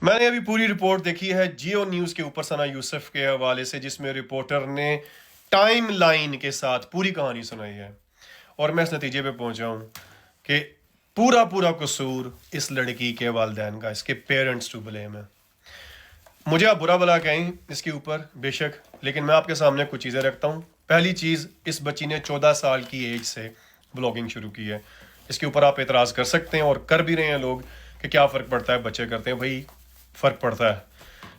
मैंने अभी पूरी रिपोर्ट देखी है जियो न्यूज़ के ऊपर सना यूसुफ के हवाले से, जिसमें रिपोर्टर ने टाइम लाइन के साथ पूरी कहानी सुनाई है। और मैं इस नतीजे पे पहुंचा हूं कि पूरा पूरा कसूर इस लड़की के वालिदैन का, इसके पेरेंट्स टू ब्लेम है। मुझे आप बुरा भला कहें इसके ऊपर बेशक, लेकिन मैं आपके सामने कुछ चीज़ें रखता हूं। पहली चीज़, इस बच्ची ने 14 साल की एज से ब्लॉगिंग शुरू की है। इसके ऊपर आप एतराज़ कर सकते हैं और कर भी रहे हैं लोग कि क्या फ़र्क पड़ता है, बच्चे करते हैं। भाई फ़र्क पड़ता है।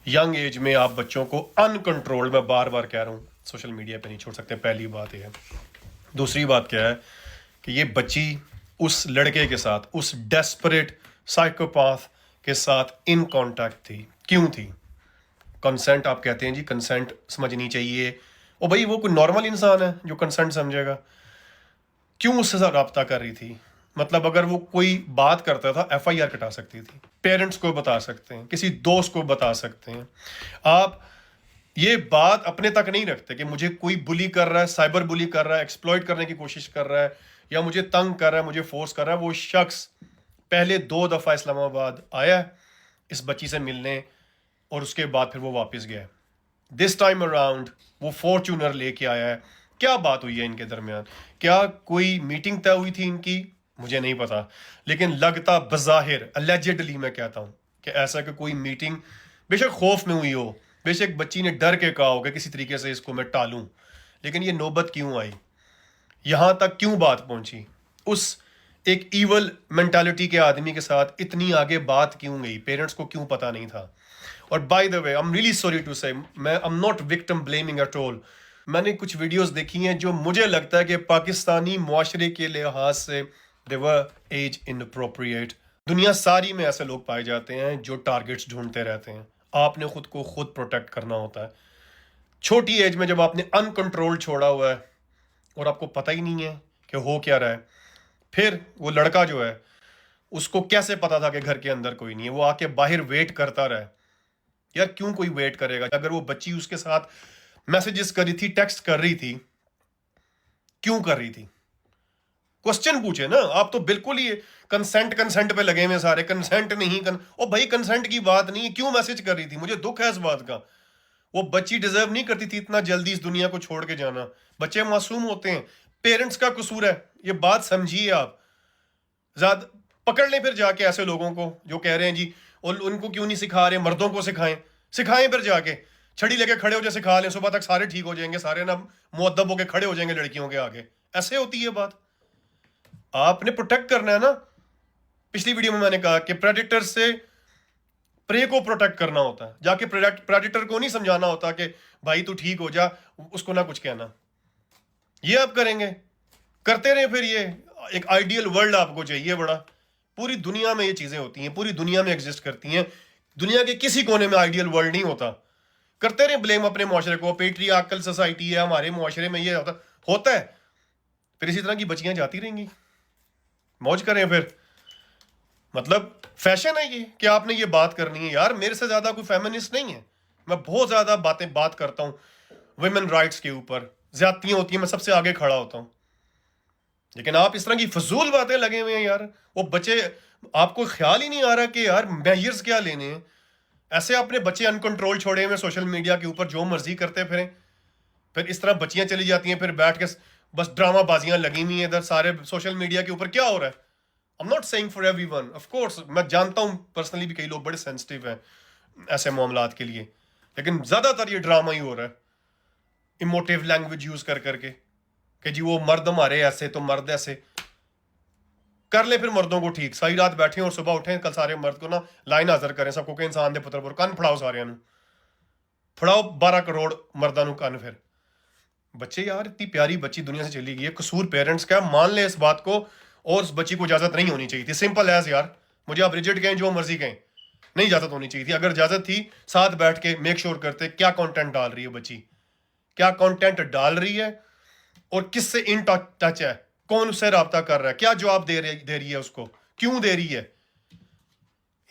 यंग एज में आप बच्चों को अनकंट्रोल्ड, मैं बार बार कह रहा हूँ, सोशल मीडिया पे नहीं छोड़ सकते। पहली बात यह है। दूसरी बात क्या है कि ये बच्ची उस लड़के के साथ, उस डेस्परेट साइकोपाथ के साथ इन कांटेक्ट थी। क्यों थी? कंसेंट आप कहते हैं जी, कंसेंट समझनी चाहिए। ओ भाई, वो कोई नॉर्मल इंसान है जो कंसेंट समझेगा? क्यों उससे साथ रब्ता कर रही थी? मतलब अगर वो कोई बात करता था, एफआईआर कटा सकती थी, पेरेंट्स को बता सकते हैं, किसी दोस्त को बता सकते हैं। आप ये बात अपने तक नहीं रखते कि मुझे कोई बुली कर रहा है, साइबर बुली कर रहा है, एक्सप्लॉइट करने की कोशिश कर रहा है, या मुझे तंग कर रहा है, मुझे फोर्स कर रहा है। वो शख्स पहले 2 दफ़ा इस्लामाबाद आया इस बच्ची से मिलने, और उसके बाद फिर वो वापस गया। दिस टाइम अराउंड वो फॉर्च्यूनर लेके आया है। क्या बात हुई है इनके दरमियान? क्या कोई मीटिंग तय हुई थी इनकी? मुझे नहीं पता, लेकिन लगता बज़ाहिर, अलेजेडली मैं कहता हूं कि ऐसा कि कोई मीटिंग बेशक खौफ में हुई हो, बेशक बच्ची ने डर के कहा हो कि किसी तरीके से इसको मैं टालूं, लेकिन ये नौबत क्यों आई? यहां तक क्यों बात पहुंची? उस एक ईवल मेंटालिटी के आदमी के साथ इतनी आगे बात क्यों गई? पेरेंट्स को क्यों पता नहीं था? और by the way, I am really sorry to say, मैं I am not victim blaming at all. मैंने कुछ वीडियोस देखी हैं जो मुझे लगता है कि पाकिस्तानी मुआशरे के लिहाज से दे वर एज इनअप्रोप्रिएट। दुनिया सारी में ऐसे लोग पाए जाते हैं जो टारगेट्स ढूंढते रहते हैं। आपने खुद को खुद प्रोटेक्ट करना होता है। छोटी एज में जब आपने अनकंट्रोल छोड़ा हुआ है और आपको पता ही नहीं है कि हो क्या रहा है, फिर वो लड़का जो है, उसको कैसे पता था कि घर के अंदर कोई नहीं है? वो आके बाहर वेट करता रहा। यार क्यों कोई वेट करेगा? अगर वो बच्ची उसके साथ मैसेजेस कर रही थी, टेक्स्ट कर रही थी, क्यों कर रही थी? क्वेश्चन पूछे ना आप। तो बिल्कुल ही कंसेंट कंसेंट पे लगे हुए सारे, कंसेंट नहीं ओ भाई, कंसेंट की बात नहीं है, क्यों मैसेज कर रही थी? मुझे दुख है इस बात का। वो बच्ची डिजर्व नहीं करती थी इतना जल्दी इस दुनिया को छोड़ के जाना। बच्चे मासूम होते हैं, पेरेंट्स का कसूर है, ये बात समझिए आप। ज्यादा पकड़ लें फिर जाके ऐसे लोगों को जो कह रहे हैं जी, और उनको क्यों नहीं सिखा रहे? मर्दों को सिखाएं, सिखाएं फिर जाके, छड़ी लेके खड़े हो जाए, सिखा लें, सुबह तक सारे ठीक हो जाएंगे, सारे ना मुअद्दब होके खड़े हो जाएंगे लड़कियों के आगे। ऐसे होती है बात। आपने प्रोटेक्ट करना है ना। पिछली वीडियो में मैंने कहा कि प्रेडिटर से प्रे को प्रोटेक्ट करना होता है, जाके प्रेडिटर को नहीं समझाना होता कि भाई तू ठीक हो जा, उसको ना कुछ कहना। ये आप करेंगे, करते रहे फिर। ये एक आइडियल वर्ल्ड आपको चाहिए बड़ा। पूरी दुनिया में ये चीजें होती हैं, पूरी दुनिया में एग्जिस्ट करती हैं। दुनिया के किसी कोने में आइडियल वर्ल्ड नहीं होता। करते रहे ब्लेम अपने मुआशरे को, पेट्रियार्कल सोसाइटी है हमारे मुआशरे में, ये होता है। फिर इसी तरह की बच्चियां जाती रहेंगी, मौज करें फिर। मतलब फैशन है ये कि आपने ये बात करनी है। यार मेरे से ज्यादा कोई फेमिनिस्ट नहीं है। मैं बहुत ज्यादा बात करता हूं वुमेन राइट्स के ऊपर। ज्यादतियां होती हैं, मैं सबसे आगे खड़ा होता हूं। लेकिन आप इस तरह की फजूल बातें लगे हुए हैं यार। वो बच्चे, आपको ख्याल ही नहीं आ रहा कि यार मेजर्स क्या लेने हैं। ऐसे अपने बच्चे अनकंट्रोल छोड़े हुए सोशल मीडिया के ऊपर, जो मर्जी करते फिरें। फिर इस तरह बच्चियां चली जाती हैं, फिर बैठ के बस ड्रामा बाजियां लगी हुई हैं इधर सारे सोशल मीडिया के ऊपर। क्या हो रहा है? आई am not saying for everyone, of course मैं जानता हूं पर्सनली भी कई लोग बड़े सेंसिटिव हैं ऐसे मामलात के लिए, लेकिन ज्यादातर ये ड्रामा ही हो रहा है, इमोटिव लैंग्वेज यूज कर करके कि जी वो मर्द हमारे ऐसे तो मर्द ऐसे। कर ले फिर मर्दों को ठीक, सारी रात बैठे और सुबह उठे, कल सारे मर्द को ना लाइन हाजिर करें सबको कि इंसान दे पुत्र पर कन फड़ाओ, सारे फड़ाओ 12 करोड़ मर्दा कन। फिर बच्चे, यार इतनी प्यारी बच्ची दुनिया से चली गई है, कसूर पेरेंट्स का, मान ले इस बात को। और उस बच्ची को इजाजत नहीं होनी चाहिए थी, सिंपल एज। यार मुझे आप रिजिड कहें, जो मर्जी कहें, नहीं इजाजत होनी चाहिए थी। अगर इजाजत थी, साथ बैठ के मेक श्योर करते क्या कंटेंट डाल रही है बच्ची, क्या कंटेंट डाल रही है, और किससे इन टच है, कौन उससे रब्ता कर रहा है, क्या जवाब दे रही है उसको, क्यों दे रही है।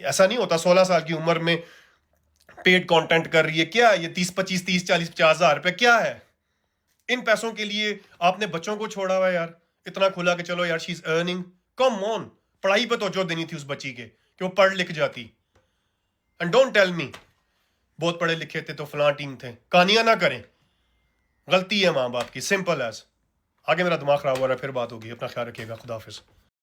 ऐसा नहीं होता 16 साल की उम्र में पेड कंटेंट कर रही है, क्या ये 30-25, 30-40, 50 हजार रुपए क्या है? इन पैसों के लिए आपने बच्चों को छोड़ा हुआ है यार, इतना खुला कि चलो यार she is earning. Come on, पढ़ाई पे तवज्जो देनी थी उस बच्ची के कि वो पढ़ लिख जाती। एंड डोंट टेल मी बहुत पढ़े लिखे थे तो फलां टीम थे, कहानियां ना करें, गलती है माँ बाप की, सिंपल एज। आगे मेरा दिमाग खराब हो रहा है, फिर बात होगी, अपना ख्याल रखिएगा, खुदा हाफिज।